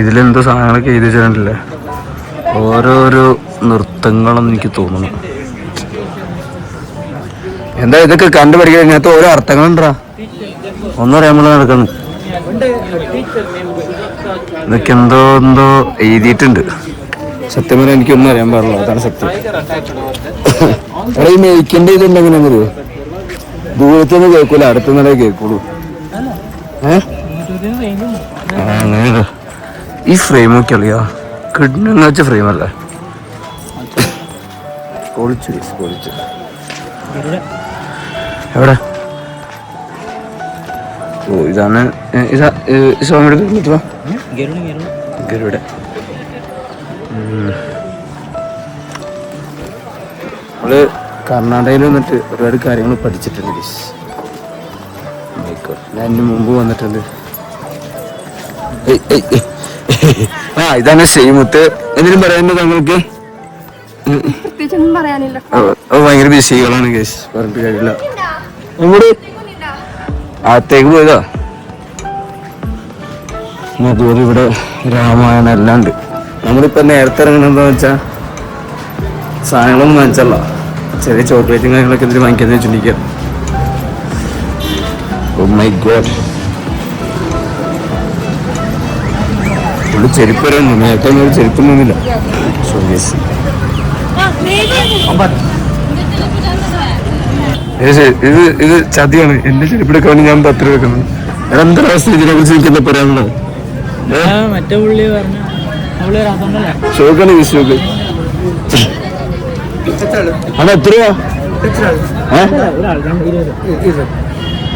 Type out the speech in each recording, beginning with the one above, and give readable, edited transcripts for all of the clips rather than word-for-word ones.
ഇതിലെന്തോ സാധനങ്ങളൊക്കെ എഴുതി വെച്ചിട്ടില്ലേ, ഓരോരോ നൃത്തങ്ങളെന്ന് എനിക്ക് തോന്നുന്നു. എന്താ ഇതൊക്കെ കണ്ടുപഠിക്കാൻ ഇങ്ങനത്തെ ഓരോ അർത്ഥങ്ങളുണ്ടാ ഒന്നും അറിയാൻ നടക്കുന്നു. ഇതൊക്കെ എന്തോ എഴുതിയിട്ടുണ്ട്. സത്യം പറഞ്ഞാൽ എനിക്കൊന്നും അറിയാൻ പാടില്ല, അതാണ് സത്യം. ഈ മേക്കിന്റെ ഇതുണ്ടെങ്കിലെന്നറിയോ, ദൂരത്തൊന്നും കേൾക്കൂല, അടുത്തുനിന്നേ കേൾക്കുള്ളൂ. അങ്ങനെ ഈ ഫ്രെയിമൊക്കെ അറിയാ കിഡ്നെന്ന് വെച്ച ഫ്രെയിമല്ലേ, പൊളിച്ചു. എവിടെ? ഓ ഇതാണ് സ്വാമിയുടെ പേര്. ഗരുഡ. നമ്മള് കർണാടകയിൽ വന്നിട്ട് ഒരുപാട് കാര്യങ്ങൾ പഠിച്ചിട്ടുണ്ട്. ഞാൻ ഇതിന് മുമ്പ് വന്നിട്ടുണ്ട്. ഇതാണ് ശ്രീമുത്ത്. എന്തിനും പറയാനുണ്ടോ താങ്കൾക്ക്? ഭയങ്കര ബിസികളാണ് കേസ്, പറഞ്ഞിട്ട് കാര്യമില്ല. അകത്തേക്ക് പോയതാ. അതുപോലെ ഇവിടെ രാമായണം എല്ലാം ഉണ്ട്. നമ്മളിപ്പോ നേരത്തെ ഇറങ്ങുന്നത് വെച്ചാ സാധനങ്ങളൊന്നും വാങ്ങിച്ചല്ല, ചെറിയ ചോക്ലേറ്റും കാര്യങ്ങളൊക്കെ എന്തിനും വാങ്ങിക്കാന്ന് വെച്ചിരിക്കുക. ഓ മൈ ഗോഡ്, ഇവിടെ ചെരുപ്പ് വരാൻ നേരത്തെ ഒന്നും ചെരുപ്പൊന്നുമില്ല. ഇത് ചതിയാണ്. എന്റെ ചെരുപ്പെടുക്കാൻ വേണ്ടി ഞാൻ 10 രൂപ വെക്കുന്നത്. എന്തൊരവസ്ഥ ഇതിനെ കുറിച്ച് എനിക്കെന്താ പറയാനുള്ളത്? ഷോക്കാണ് ഈ ഷോക്ക്. അത് എത്ര രൂപ?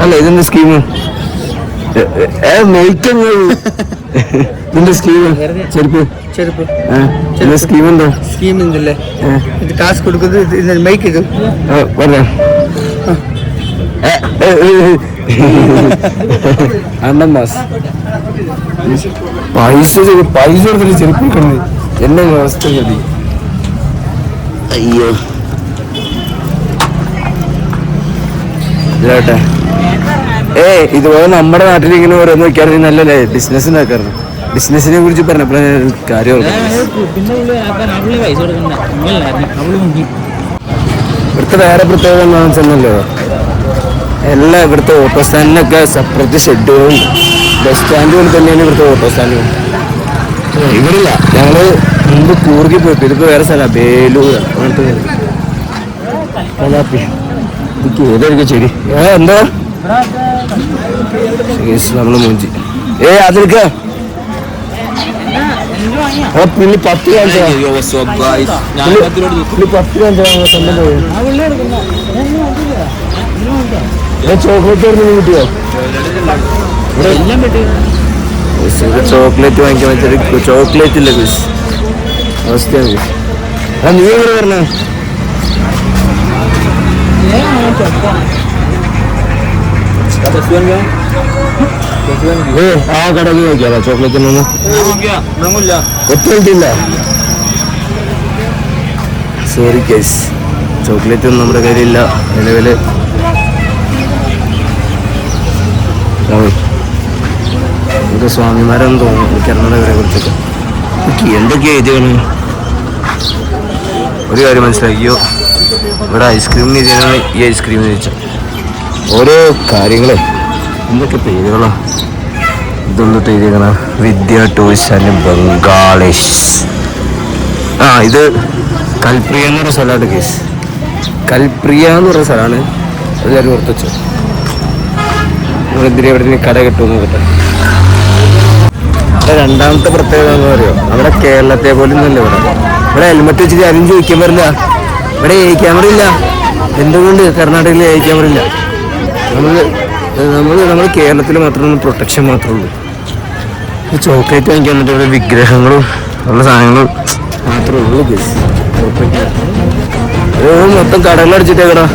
അല്ല ഇതെന്താ സ്കീമ്? ഇതിന്റെ സ്കീമ് ചെരുപ്പ് സ്കീം എന്താ? സ്കീം ഉണ്ടല്ലേ, ഇത് കാശ് കൊടുക്കുന്നത് മൈക്ക്. ഇത് പറയാം അണ്ണമാസ് പൈസ എടുത്തിട്ട് ചെരുപ്പ് കൊടുക്കുന്നത് എന്നെ അവസ്ഥ മതി. അയ്യോ ഇതാട്ടെ. ഇതുപോലെ നമ്മുടെ നാട്ടിൽ ഇങ്ങനെ ഓരോന്ന് വെക്കാറുണ്ട്, നല്ലല്ലേ ബിസിനസ് ഉണ്ടാക്കാറുണ്ട്. ബിസിനസിനെ കുറിച്ച് പറഞ്ഞപ്പോഴാണ് കാര്യം. ഇവിടുത്തെ വേറെ പ്രത്യേകത എന്താണെന്ന് വെച്ചല്ലോ, എല്ലാ ഇവിടുത്തെ ഓട്ടോ സ്റ്റാൻഡിനൊക്കെ സെപ്പറേറ്റ് ഷെഡുകളും ബസ് സ്റ്റാൻഡ് പോലെ തന്നെയാണ് ഇവിടുത്തെ ഓട്ടോ സ്റ്റാൻഡുകൾ. ഇവിടില്ല. ഞങ്ങള് മുമ്പ് കൂർഗി പോയപ്പോ, ഇതിപ്പോ വേറെ സ്ഥലമാണ്, ബേലൂർ അങ്ങനത്തെ. ഏതായിരിക്കും ശരി? എന്താ നമ്മള് മൂഞ്ചി അതിൽക്ക പുള്ളി 10 ചോക്ലേറ്റ് കിട്ടിയോ? ചോക്ലേറ്റ് വാങ്ങിക്കാൻ വെച്ചിട്ട് ചോക്ലേറ്റ് ഇല്ല ബീസ് അവസ്ഥയാണ്. നീ എവിടെ പറഞ്ഞ? ആ കടക്ക് നോക്കിയാലോ ചോക്ലേറ്റിനൊന്നും ഒത്തില്ല. സോറി കേസ്, ചോക്ലേറ്റ് ഒന്നും നമ്മുടെ കയ്യിലില്ല നിലവില്. നമുക്ക് സ്വാമിമാരെന്ന് തോന്നുന്നു എനിക്കറിഞ്ഞവരെ കുറിച്ചൊക്കെ. എന്തൊക്കെയാ എഴുതിയാണ്? ഒരു കാര്യം മനസ്സിലാക്കിയോ, ഇവിടെ ഐസ്ക്രീമിന് എഴുതിയാണ് ഈ ഐസ്ക്രീമിന് ചോദിച്ചാൽ ഓരോ കാര്യങ്ങളെ എന്തൊക്കെ പേരുകളാ. ഇതൊന്നിട്ട് എഴുതിയേക്കണ വിദ്യ ടൂറിസ്റ്റ് ആൻഡ് ബംഗാളിഷ്. ഇത് കൽപ്രിയ എന്ന് പറഞ്ഞ സ്ഥലമാണ് കേസ്. കൽപ്രിയ എന്ന് പറഞ്ഞ സ്ഥലമാണ്. എല്ലാവരും ഓർത്ത് വെച്ചോ. നിങ്ങളെന്തിനാ എവിടെ കട കിട്ടുമെന്ന് നോക്കട്ടെ. രണ്ടാമത്തെ പ്രത്യേകത എന്ന് പറയുമോ, അവിടെ കേരളത്തെ പോലും ഒന്നുമല്ല. ഇവിടെ ഹെൽമെറ്റ് വെച്ചിട്ട് ആരും ചോദിക്കാൻ പറ്റില്ല. ഇവിടെ എ ക്യാമറ ഇല്ല. എന്തുകൊണ്ട് കർണാടകയിൽ എ ക്യാമറ ഇല്ല? നമ്മൾ കേരളത്തിൽ മാത്രമേ പ്രൊട്ടക്ഷൻ മാത്രമേ ഉള്ളൂ. ചോക്ലേറ്റ് വാങ്ങിക്കാൻ വന്നിട്ട് ഇവിടെ വിഗ്രഹങ്ങളും ഉള്ള സാധനങ്ങളും മാത്രമേ ഉള്ളൂ. മൊത്തം കടകളടിച്ചിട്ടേക്കടാ.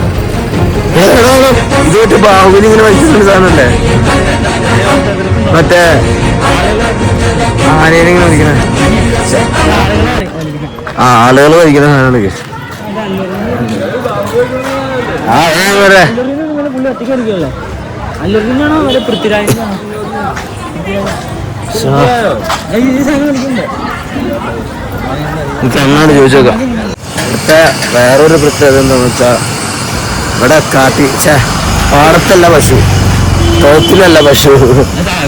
ഇതുമായിട്ട് ബാഹുബലി ഇങ്ങനെ വലിക്കുന്ന സാധനമല്ലേ, മറ്റേ ആനേനെ വലിക്കണ ആളുകൾ വലിക്കുന്ന സാധനമാണ്. എനിക്ക് അങ്ങോട്ട് ചോദിച്ചേക്കാം. ഇവിടുത്തെ വേറൊരു പ്രത്യേകത എന്താണെന്ന് വെച്ചാൽ ഇവിടെ പാടത്തല്ല പശു, തോട്ടിലല്ല പശു,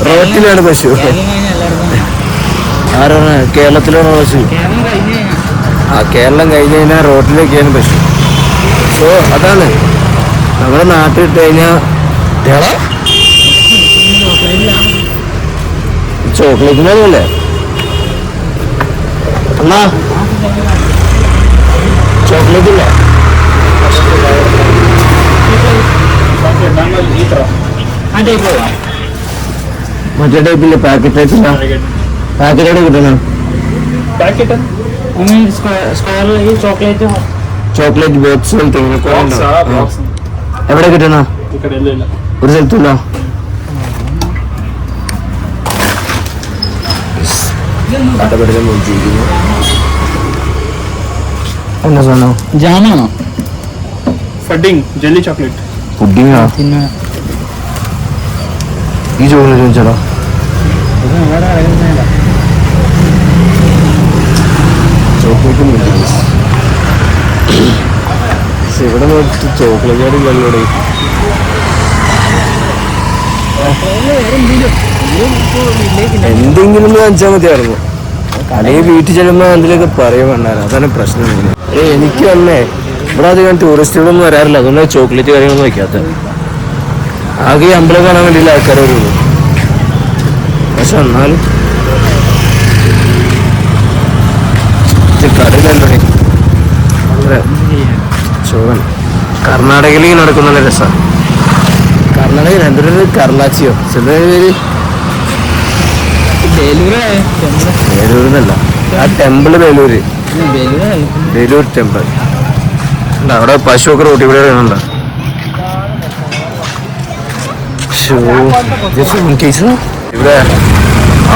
റോട്ടിലാണ് പശു. ആരാണ് കേരളത്തിലാണ് പശു? ആ കേരളം കഴിഞ്ഞ് കഴിഞ്ഞാൽ റോട്ടിലേക്കാണ് പശു. സോ അതാണ് നമ്മുടെ നാട്ടിൽ ഇട്ട് കഴിഞ്ഞാൽ ചോക്ലേറ്റിനല്ലേ അണ്ണാ ചോക്ലേറ്റ് ഇല്ല. മറ്റേ ടൈപ്പില്ല, പാക്കറ്റ് ടൈപ്പില്ല. പാക്കറ്റായിട്ട് കിട്ടണം. ചോക്ലേറ്റ് ബോക്സ് എവിടെ കിട്ടണ? ഒരു സ്ഥലത്തില്ല. എന്നാ സാധനം? ജാമാണോ? Pudding jelly chocolate. പുഡിങ്ങാ? ഈ ചോക്ലേറ്റ് വെച്ചാലോ? ചോക്ലേറ്റ് ഇവിടെ നോക്കി ചോക്ലേറ്റ് വെള്ളോടെ എന്തെങ്കിലും വാങ്ങിച്ചാൽ മതിയായിരുന്നു. അല്ലെങ്കിൽ വീട്ടിൽ ചെല്ലുമ്പോൾ എന്തെങ്കിലുമൊക്കെ പറയുമെന്നാണ്. അതാണ് പ്രശ്നം. എനിക്ക് തന്നെ ഇവിടെ അധികം ടൂറിസ്റ്റുകളൊന്നും വരാറില്ല, അതുകൊണ്ട് ചോക്ലേറ്റ് കാര്യങ്ങളൊന്നും വയ്ക്കാത്ത. ആകെ അമ്പലം കാണാൻ വേണ്ടിയില്ല ആൾക്കാർ വരുള്ളൂ. പക്ഷെ എന്നാലും കടയിലല്ലോ ചോറൻ. കർണാടകയിൽ നടക്കുന്ന നല്ല രസമാണ്. കർണാടകയിൽ എന്തൊരു കർലാച്ചിയോ ചില പേര് വേലൂരിന്നല്ല, ആ ടെമ്പിള് വേലൂര്, വേലൂർ ടെമ്പിൾ. അവിടെ പശുവൊക്കെ റോട്ടി കൂടെ കാണണ്ട. ഇവിടെ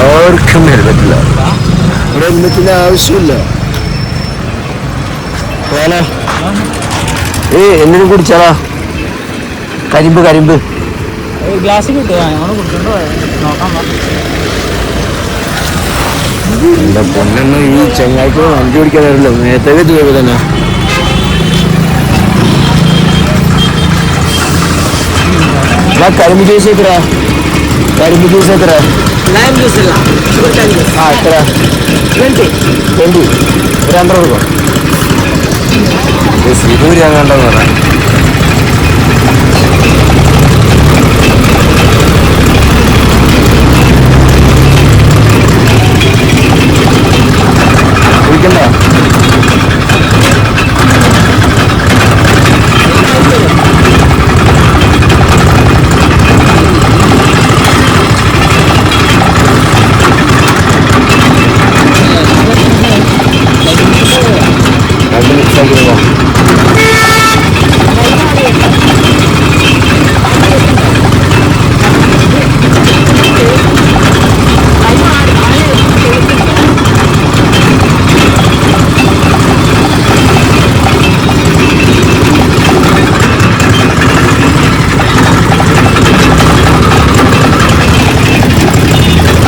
ആർക്കും ഹെൽമെറ്റില്ല. ഇവിടെ ഹെൽമെറ്റിന്റെ ആവശ്യമില്ല. എന്തിനും കുടിച്ചാലാ? കരിമ്പ് കരിമ്പ് എന്റെ പൊന്നൊന്നും ഈ ചെങ്ങായിക്ക് വണ്ടി ഓടിക്കാൻ വരില്ല. നേരത്തെ ചെയ്തത് തന്നെ. കരിമ്പ് ജ്യൂസ് എത്ര? കരിമ്പ് ജ്യൂസ് എത്ര? ആ എത്ര? 20. ഒരു 50 രൂപ. ശ്രീപൂരി അങ്ങാണ്ടെന്ന് പറയാം. കുടിക്കണ്ട?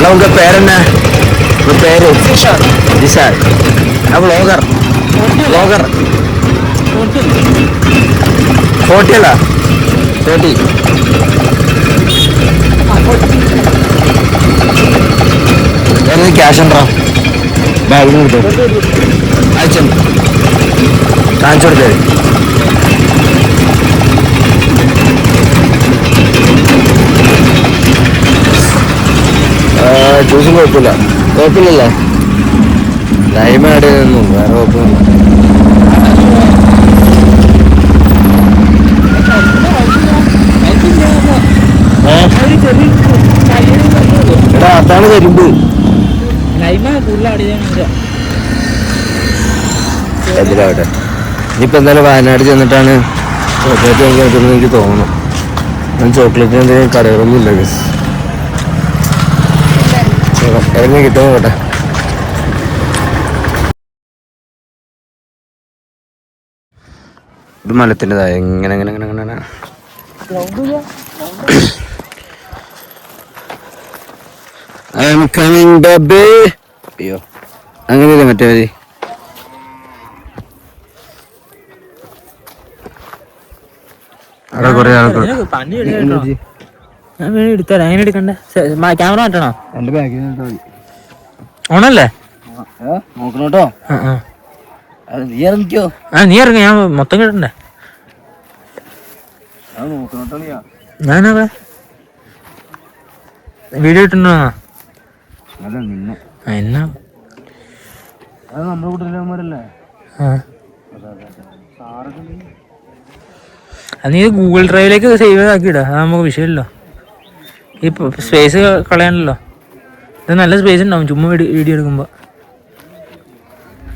उनका पैर है ना, वो पैर जिसार अब व्लॉगर व्लॉगर 40 कैश अंटा बैग अच्छा कांचोड़े ജ്യൂസും കുഴപ്പമില്ലല്ലേ? ലൈമ ആഡ് ചെയ്തൊന്നും വേറെ കുഴപ്പമൊന്നുമില്ല. എടാ അതാണ് കരിമ്പ്. എന്തിനാവട്ടെ. ഇനിയിപ്പോൾ എന്തായാലും വയനാട് ചെന്നിട്ടാണ് ചോക്ലേറ്റ് വാങ്ങിക്കാൻ പറ്റുമെന്ന് എനിക്ക് തോന്നുന്നു. ഞാൻ ചോക്ലേറ്റിന് എന്തെങ്കിലും കടകളൊന്നും ഇല്ല. ഇറങ്ങി കിട്ടുമോ കേട്ടെ. ഇത് മലത്തിൻ്റെതായ എങ്ങനെ എങ്ങനെ എങ്ങനെ എങ്ങനെ ഐ എം കമ്മിങ് ബേബി. അയ്യോ അങ്ങനെയല്ലേ മറ്റേ വരി. അവിടെ കുറെ ആൾക്കാർ. ഞാൻ വീഡിയോ എടുത്തരാം. എങ്ങനെ എടുക്കണ്ടേ? ക്യാമറ മാറ്റണോ? എന്റെ ബാഗിൽ ഓണല്ലേ? നോക്കണോട്ടോ. നീ ഇറങ്ങിക്കോ. നീ ഇറങ്ങി, ഞാൻ മൊത്തം കേട്ടണ്ടേ. ഞാനവിടെ വീഡിയോ ഇട്ടുണ്ടോ? എന്നാ നമ്മുടെ കൂട്ടത്തിലേ അത് നീ ഗൂഗിൾ ഡ്രൈവിലേക്ക് സേവ് ആക്കിയിടാ. അത് നമുക്ക് വിഷയമല്ലോ. ഈ സ്പേസ് കളയാനല്ലോ. ഇത് നല്ല സ്പേസ് ഉണ്ടാവും ചുമ്മാ വീഡിയോ എടുക്കുമ്പോ.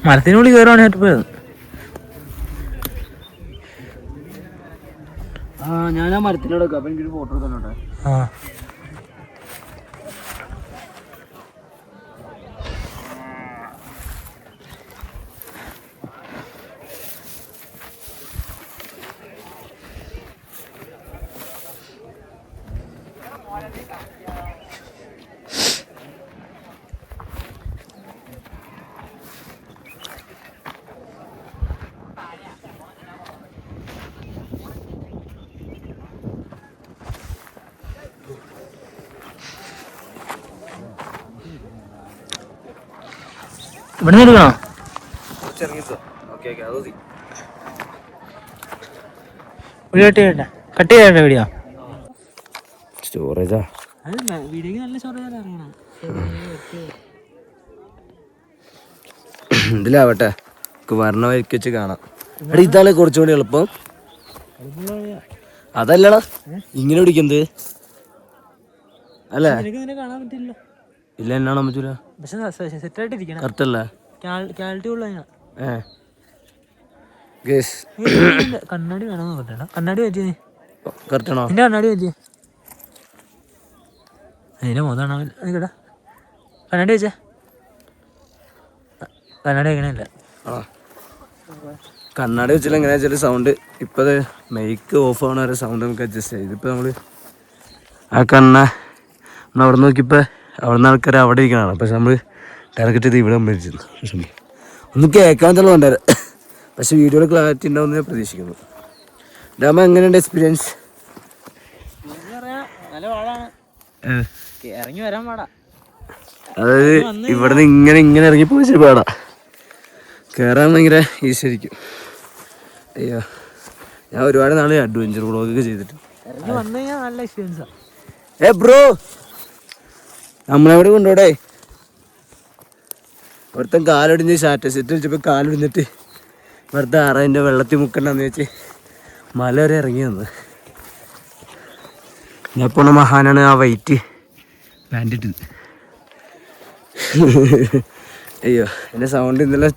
മരത്തിനുള്ളിൽ കയറുവാണ് ഏറ്റവും പോയത്. ഞാൻ ആ മരത്തിനോട് അപ്പൊ എനിക്കൊരു ഫോട്ടോ എടുക്കാനോട്ടെ. ഇവിടെ നിന്ന് എടുക്കണോ? കട്ട് ചെയ്യട്ടെ വീഡിയോ. സ്റ്റോറേജാ വീഡിയോക്ക് നല്ല സ്റ്റോറേജ് അറിയണം. ഇതിലാവട്ടെ, വരണ വഴിക്ക് വെച്ച് കാണാം. എടാ ഇതാണ് കുറച്ചുകൂടി എളുപ്പം. അതല്ലടാ ഇങ്ങനെ പിടിക്കുന്നത് അല്ലേ? കാണാൻ പറ്റില്ല. ഇല്ല എന്നാ കാണാൻ പറ്റൂല. പക്ഷെ സെറ്റായിട്ടിരിക്കണം. കറക്റ്റ് അല്ലേ? ക്വാളിറ്റി ഉള്ള കണ്ണാടി വേണമെന്ന് പറഞ്ഞ. കണ്ണാടി പറ്റിയ കറക്റ്റാണോ? നിന്റെ കണ്ണാടി പറ്റിയ അതിന്റെ മോതാണോ? കേട്ടാ കണ്ണാടി വെച്ചേ. കണ്ണാടി വെക്കണില്ല. കണ്ണാടി വെച്ചാൽ എങ്ങനെയാ വെച്ചാൽ സൗണ്ട് ഇപ്പം മൈക്ക് ഓഫ് ആവണ വരെ സൗണ്ട് നമുക്ക് അഡ്ജസ്റ്റ് ചെയ്ത്. ഇതിപ്പോൾ നമ്മൾ ആ നമ്മൾ അവിടെ നോക്കിയപ്പോൾ അവിടെ നിന്ന് ആൾക്കാർ അവിടെ ഇരിക്കണതാണ്. പക്ഷെ നമ്മൾ ടാർഗറ്റ് ചെയ്ത് ഇവിടെ മേടിച്ചിരുന്നു. ഒന്നും കേൾക്കാൻ തന്നെ ഉണ്ടായിരുന്നു. പക്ഷെ വീഡിയോയിൽ ക്ലാരിറ്റി ഉണ്ടാവുമെന്ന് ഞാൻ പ്രതീക്ഷിക്കുന്നു. ഡാമ എങ്ങനെയുണ്ട് എക്സ്പീരിയൻസ്? ഇറങ്ങി വരാൻ പാടാ. അതായത് ഇവിടെ നിന്ന് ഇങ്ങനെ ഇറങ്ങി പോയി പാടാ. കയറാൻ ഭയങ്കര ഈസി ആയിരിക്കും. അയ്യോ ഞാൻ ഒരുപാട് നാൾ അഡ്വഞ്ചർ വ്ളോഗൊക്കെ ചെയ്തിട്ട്. ബ്രോ നമ്മളെവിടെ കൊണ്ടുപോടെ? ഒരുത്തൻ കാലൊടിഞ്ഞ് സ്റ്റാറ്റസ് ഇട്ട് വെച്ചപ്പോൾ കാലൊടിഞ്ഞിട്ട് വെറുതെ ആറതിൻ്റെ വെള്ളത്തിൽ മുക്കണ്ടെന്ന് വെച്ച് മല വരെ ഇറങ്ങി വന്ന്. ഞാൻ പോണ മഹാനാണ് ആ വൈറ്റ് പാൻറ്റിട്ടത്. അയ്യോ എൻ്റെ സൗണ്ട് ഇന്നലെ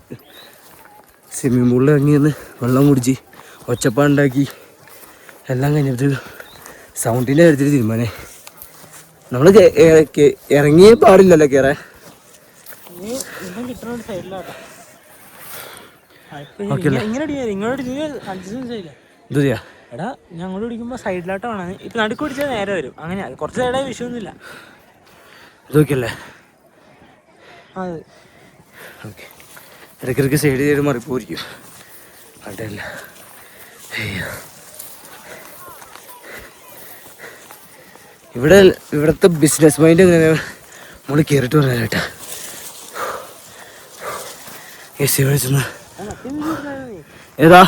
സ്വിമ്മിങ് പൂളിൽ ഇറങ്ങി നിന്ന് വെള്ളം കുടിച്ച് ഒച്ചപ്പാടുണ്ടാക്കി എല്ലാം കഴിഞ്ഞിട്ട് സൗണ്ടിൻ്റെ കാര്യത്തിൽ തീരുമാനേ. നമ്മൾ ഇറങ്ങിയേ പാടില്ലല്ലോ കയറാൻ. എടാ ഞങ്ങൾ പിടിക്കുമ്പോ സൈഡിലോട്ടാണ്. ഇപ്പൊ നടുക്ക് പിടിച്ചാൽ നേരെ വരും. അങ്ങനെ കുറച്ച് സൈഡായ വിഷയമൊന്നുമില്ല. ഇതൊക്കെയല്ലേ? അതെ ഓക്കെ. ഇടയ്ക്കിടയ്ക്ക് സൈഡ് ചെയ്ത് മറിപ്പോയിരിക്കും. അതല്ല ഇവിടുത്തെ ബിസിനസ് മൈൻഡ് എങ്ങനെ നമ്മൾ കയറിയിട്ട് പറയാൻ കേട്ടാ. ഏതാ